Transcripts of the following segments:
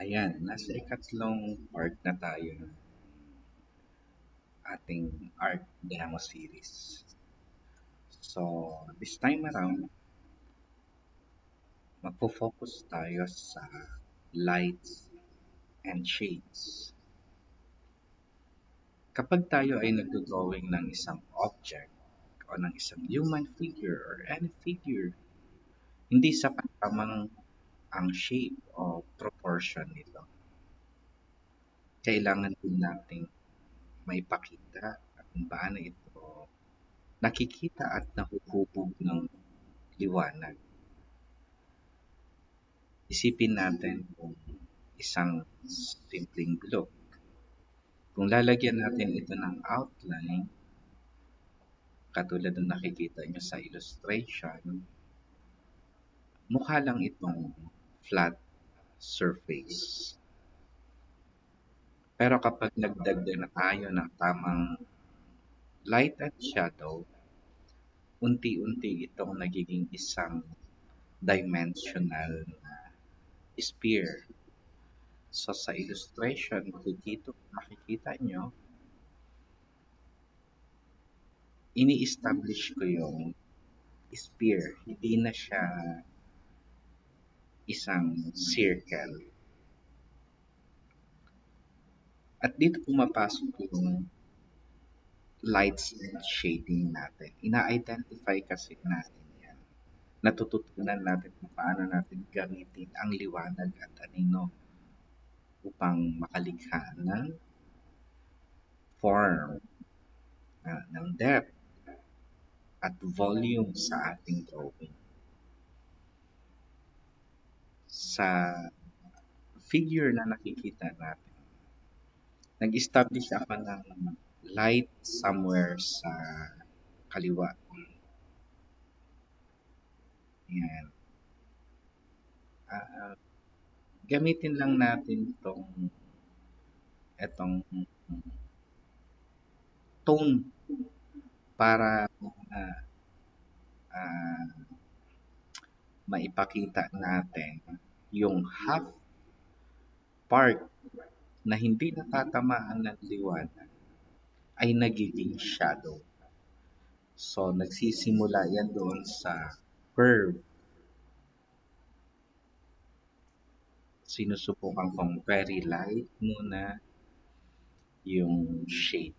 Ayan, nasa ikatlong part na tayo ng ating art demo series. So, this time around, magpo-focus tayo sa lights and shades. Kapag tayo ay nagdo-drawing ng isang object o ng isang human figure or any figure, hindi sapat lamang ang shape o proportion nito. Kailangan din nating maipakita kung paano ito nakikita at nahuhubog ng liwanag. Isipin natin kung isang simpleng bilog. Kung lalagyan natin ito ng outline, katulad ng nakikita nyo sa illustration, mukha lang itong flat surface. Pero kapag nagdagdag na tayo ng tamang light at shadow, unti-unti itong nagiging isang dimensional na sphere. So sa illustration, makikita nyo, ini-establish ko yung sphere. Hindi na siya isang circle. At dito pumapasok yung lights and shading natin. Ina-identify kasi natin yan. Natututunan natin kung paano natin gamitin ang liwanag at anino upang makalikha ng form, ng depth, at volume sa ating drawing. Sa figure na nakikita natin, nag-establish ako ng light somewhere sa kaliwa. Yan. Ah, gamitin lang natin itong tone para ah, maipakita natin yung half part na hindi natatamaan ng liwanag ay nagiging shadow. So, nagsisimula yan doon sa curve. Sinusubukan kong very light muna yung shade.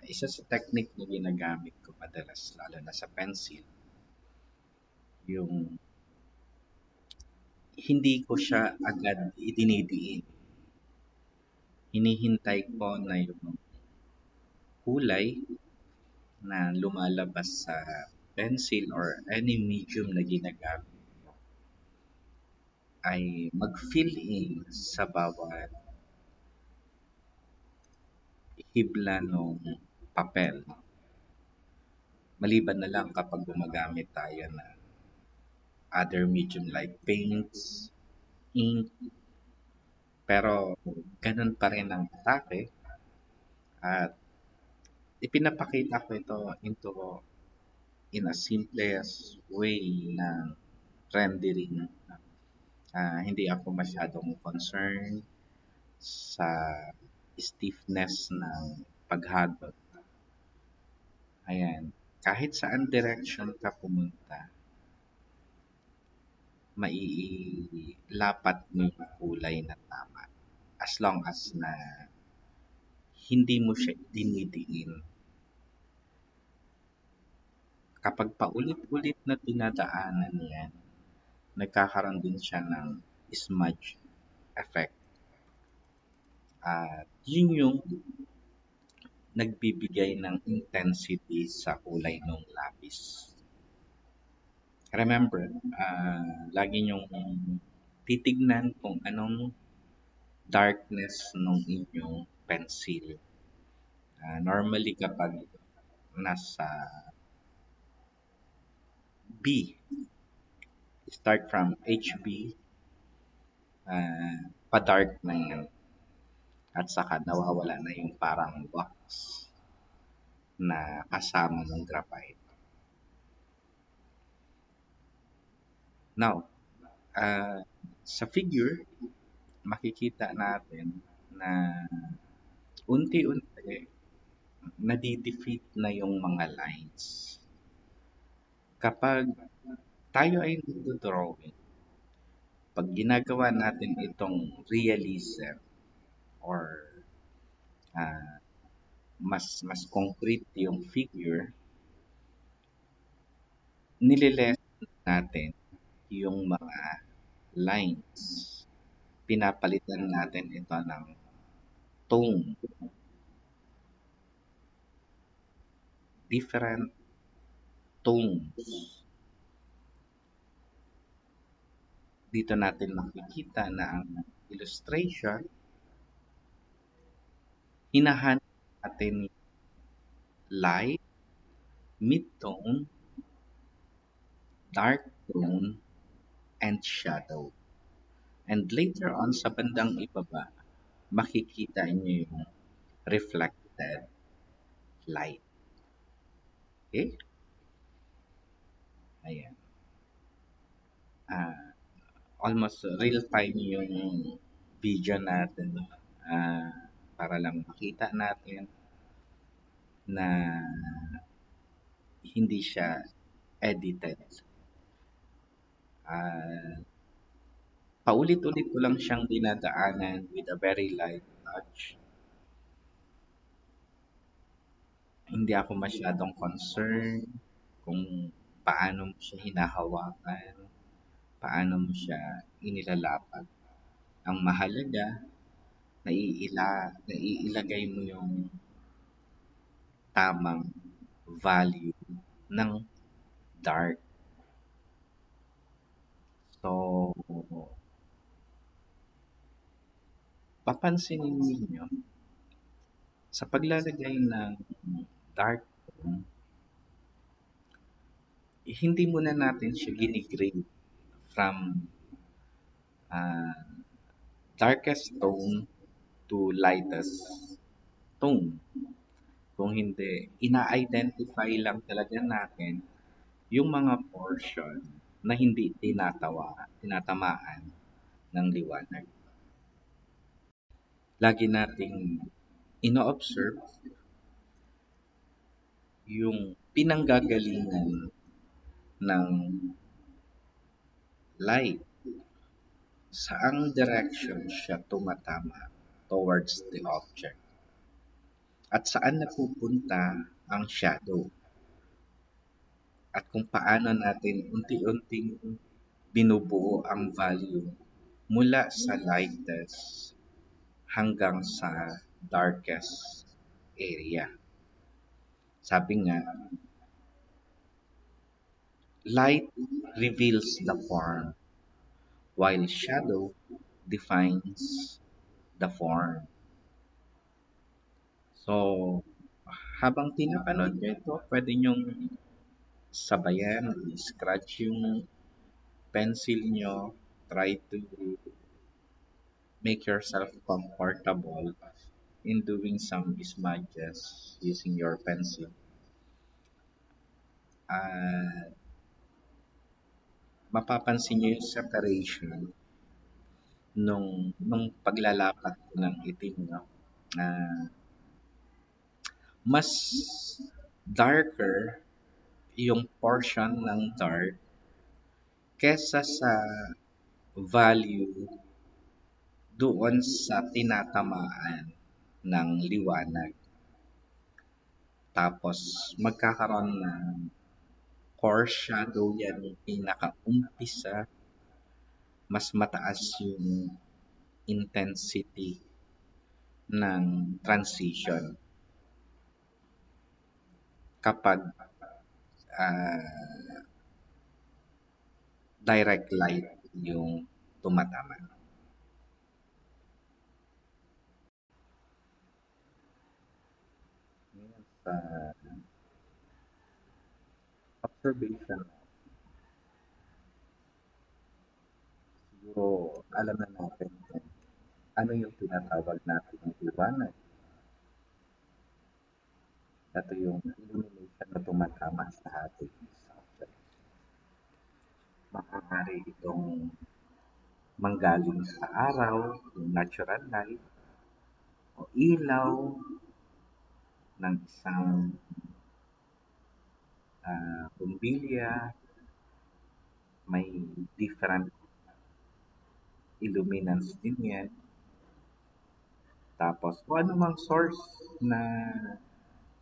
Isa sa technique na ginagamit ko madalas, lalo na sa pencil, yung hindi ko siya agad idinidiin. Hinihintay ko na yung kulay na lumalabas sa pencil or any medium na ginagamit ay mag-fill in sa bawat hibla ng papel. Maliban na lang kapag gumagamit tayo ng other medium like paints, ink, pero ganun pa rin ang atake at ipinapakita ko ito in a simplest way ng rendering. Hindi ako masyadong concerned sa stiffness ng paghagod. Ayan. Kahit saan direction ka pumunta, mailapat mo yung kulay na tama. As long as na hindi mo siya dinidiin. Kapag paulit-ulit na dinadaanan yan, nagkakaroon din siya ng smudge effect. At yun yung nagbibigay ng intensity sa kulay ng lapis. Remember, lagi nyong titignan kung anong darkness ng inyong pencil. Normally kapag nasa B, start from HB, pa-dark na yan. At saka nawawala na yung parang wax na kasama ng graphite. Now, sa figure, makikita natin na unti-unti nade-defeat na yung mga lines. Kapag tayo ay nagdo-drawing, 'pag ginagawa natin itong realism or ah, mas concrete yung figure, nile-lessen natin yung mga lines. Pinapalitan natin ito ng tone, different tones. Dito natin makikita na ang illustration, hinahanap natin light, mid-tone, dark tone, and shadow. And later on sa bandang ibaba, makikita niyo yung reflected light. Okay? Ayan. Ah, almost real time yung video natin. Ah, para lang makita natin na hindi siya edited. Ah, paulit-ulit ko lang siyang dinadaanan with a very light touch. Hindi ako masyadong concerned kung paano mo siya hinahawakan, paano mo siya inilalapag. Ang mahalaga, naiilagay mo yung tamang value ng dark. So, papansinin ninyo, sa paglalagay ng dark tone, hindi muna natin siya ginigrade from ah, darkest tone to lightest tone. Kung hindi, ina-identify lang talaga natin yung mga portion na hindi tinatamaan ng liwanag. Lagi nating ino-observe yung pinanggagalingan ng light, saang direction siya tumatama towards the object, at saan napupunta ang shadow, at kung paano natin unti-unting binubuo ang value mula sa lightest hanggang sa darkest area. Sabi nga, light reveals the form, while shadow defines the form. So, habang pinapanood nyo ito, pwede nyong sabayan, scratch yung pencil nyo, try to make yourself comfortable in doing some smudges using your pencil. Mapapansin nyo yung separation nung paglalapat ko ng itim, no? Mas darker yung portion ng dark kesa sa value doon sa tinatamaan ng liwanag. Tapos magkakaroon ng core shadow yan, yung pinaka-umpisa, mas mataas yung intensity ng transition kapag ah, direct light yung tumatama. Ngayon sa observation, siguro alam na natin kung ano yung tinatawag natin ng liwanag. Ito yung illumination na tumatama sa ating subject. Maaari itong manggaling sa araw, yung natural light, o ilaw ng isang bumbilya, may different illuminance din yan. Tapos, kung ano mang source na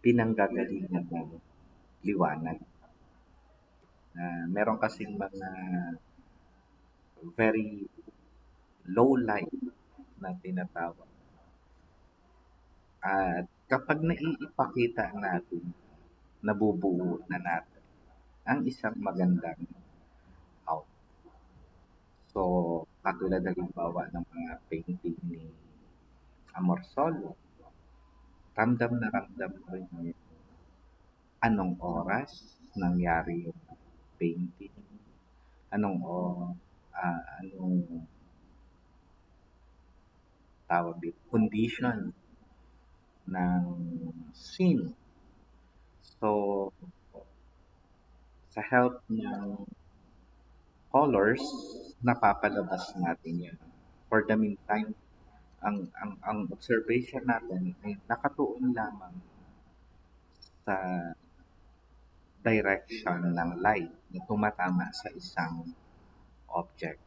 pinanggagalingan ng liwanag. Meron kasing mga very low light na tinatawag. At kapag naiipakita natin, nabubuo na natin ang isang magandang out. So, katulad halimbawa ng mga painting ni Amorsolo, ramdam na ramdam ko yun. Anong oras nangyari yung painting? Anong tawag dito? Condition ng scene. So, sa help ng colors, napapalabas natin yun. For the meantime, ang observation natin ay nakatuon lamang sa direction ng light na tumatama sa isang object.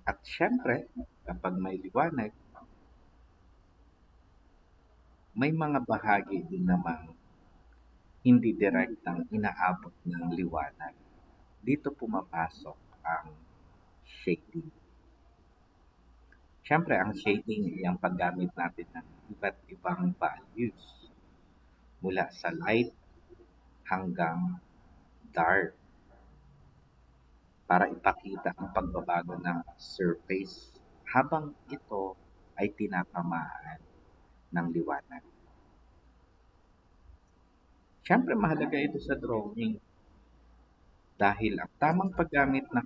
At syempre, kapag may liwanag, may mga bahagi din namang hindi direktang inaabot ng liwanag. Dito pumapasok ang shading. Siyempre, ang shading ay ang paggamit natin ng iba't ibang values mula sa light hanggang dark para ipakita ang pagbabago ng surface habang ito ay tinatamaan ng liwanag. Siyempre, mahalaga ito sa drawing dahil ang tamang paggamit ng